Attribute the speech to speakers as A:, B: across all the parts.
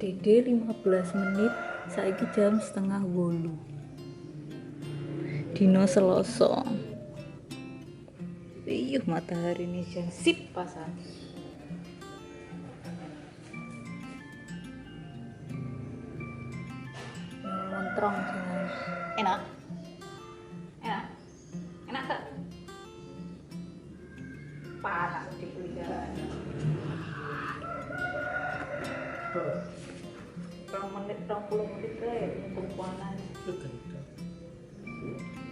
A: Dede 15 menit, saiki jam 7:30. Dino Selasa. Iyuh matahari ini jan sip pasan. Montrong jangan. Enak. Enak. Enak tak? Panas di kuliah. 20 menit untuk panas.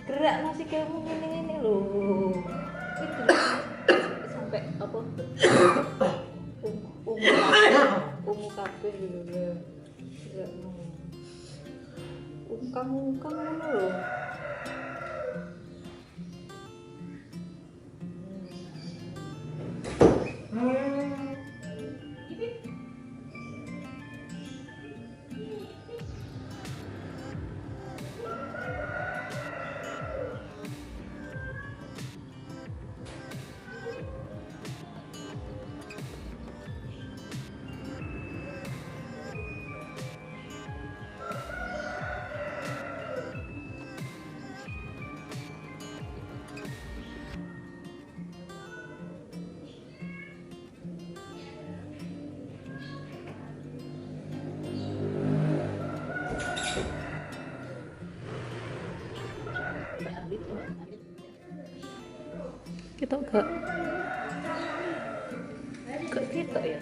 A: Gerak nasi kamu ini loh. Itu sampai apa? Ungu kabeh gitu loh. Gerak ungkang loh. Kita gak kita ya.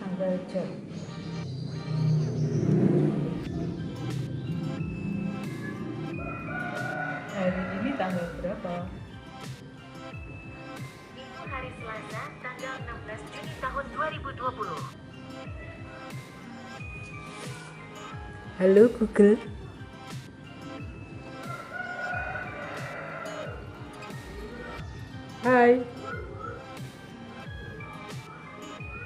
A: Tanggal jam. Hari ini tanggal berapa?
B: Itu hari Selasa, tanggal 16 Juni tahun 2020.
A: Halo Google. Hai.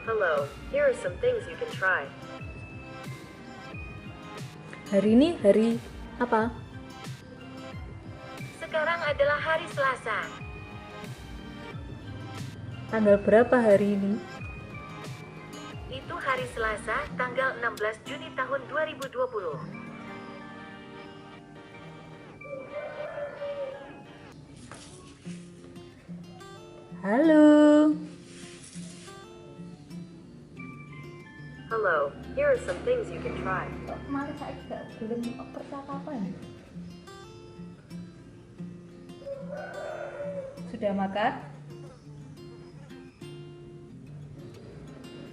B: Hello, here are some things you can try.
A: Hari ini hari apa?
B: Sekarang adalah hari Selasa.
A: Tanggal berapa hari ini?
B: Itu hari Selasa, tanggal 16 Juni tahun 2020.
A: Halo.
B: Hello, here are some things you can try.
A: Kok malah saya gak belum percakapan? Sudah makan?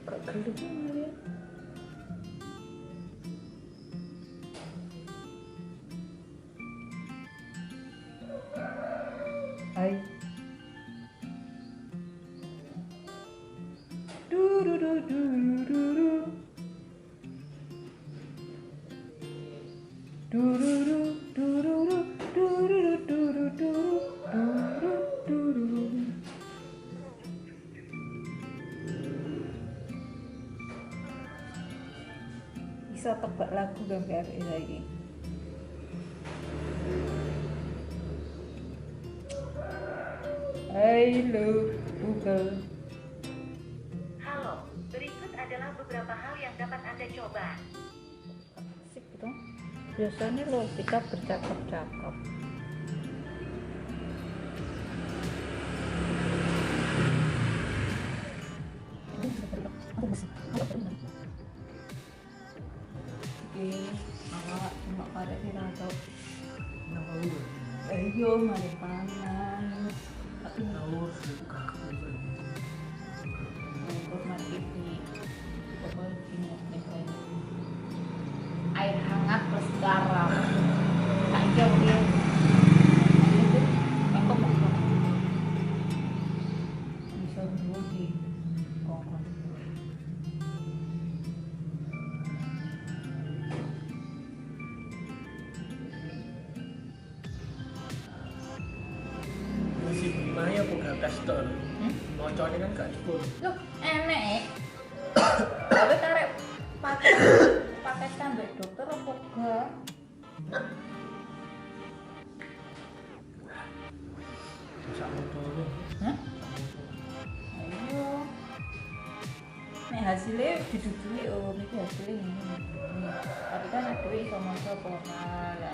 A: Kok gelap ya? Hai. Bisa tebak lagu gambar lagi. Halo Google.
B: Halo, berikut adalah beberapa hal yang dapat Anda coba.
A: Asik gitu. Biasanya lo kita bercakap-cakap. Awak cuma pada dirantau. Ayo mari panas. Tapi air hangat plus garam. Tak jauh dia. Aku mau bisa dulu di kongkong.
C: tok lho. Mocone kan gak cukup.
A: Loh, enek. Tapi karek pakai sampai dokter apa enggak?
C: Sak motor.
A: Hah? Ayo. Nek hasilnya didudui, oh ini hasilnya ini. Tapi kan ada iso moco pola ya.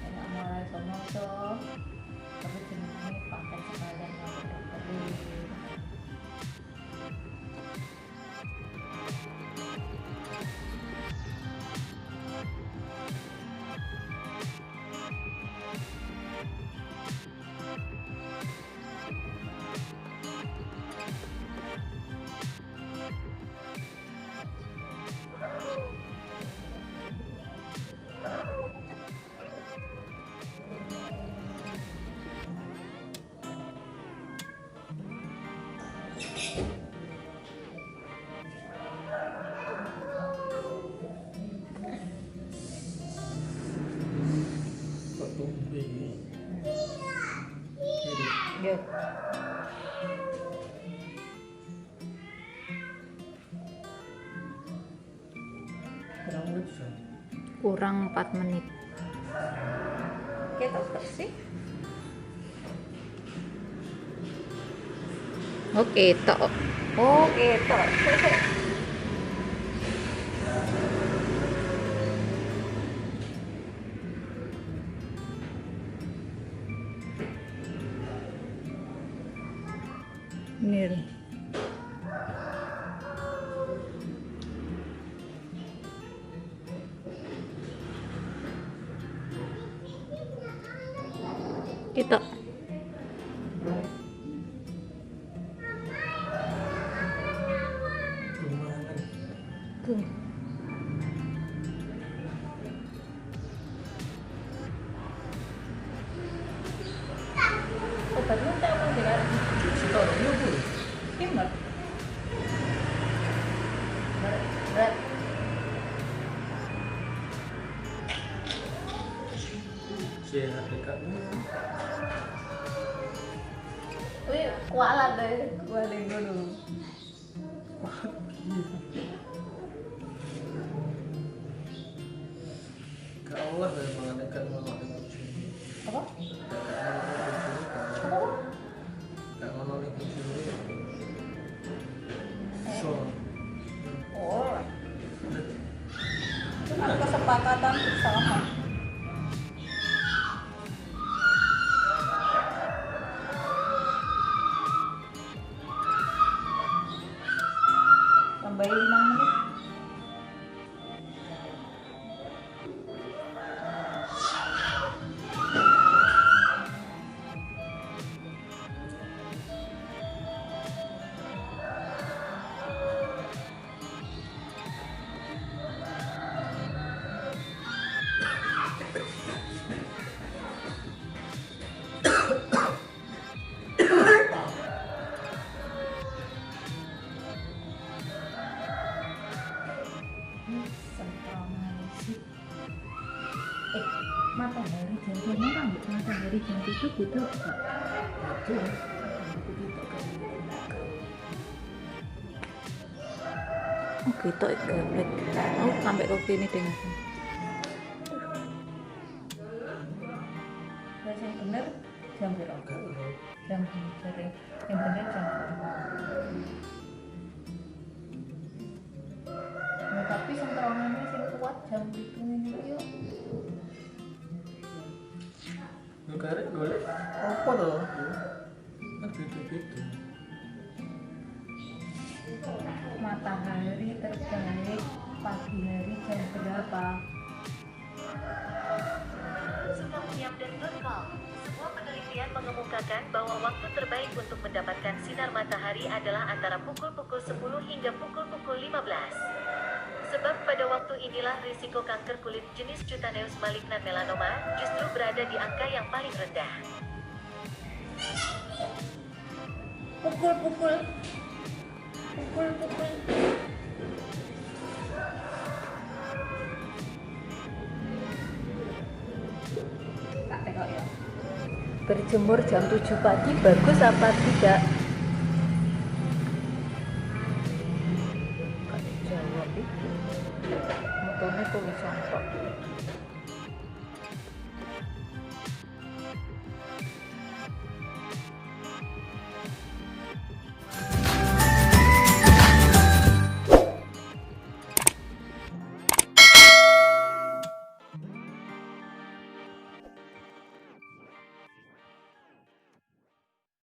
A: Enak mulai iso moco. Tapi jenenge pakai sekalian sama dokter.
C: Kok tumbe iki.
A: Yo.
C: Kurang lucu.
A: Kurang 4 menit. Kita bersih. Oke, tok. Oke, tok. Ini nih. Kita
C: Lumayan.
A: tuh. Obatnya tak mau dengar.
C: Sitok yo Bu.
A: Timur. Berat.
C: Sehat dekat.
A: Wih, kualat deh, kualat dulu.
C: Gak Allah dari malah dekat malah lucu.
A: Apa?
C: Gak ngono lucu. So.
A: Oh, itu kan kesepakatan bersama. Tambahin 5 menit. Matahari jantungnya kan matahari jam 7 gitu enggak?
C: Betul.
A: Oh gitu gablet. Oh sampai ke sini dengan. Bahasa yang bener jam berapa? Jam sore. Yang bener jam berapa? Nah, tapi senterongannya sing kuat jam itu ini yuk.
C: Lu karek golek apa to? Kan beda-beda.
A: Matahari terbaik pagi hari jam berapa?
B: Siapsiap.com. Sebuah penelitian mengemukakan bahwa waktu terbaik untuk mendapatkan sinar matahari adalah antara pukul 10 hingga pukul 15. Sebab pada waktu inilah risiko kanker kulit jenis cutaneous malignan melanoma justru berada di angka yang paling rendah.
A: Pukul. Tak tengok ya. Berjemur jam 7 pagi bagus apa tidak? tulisan tok.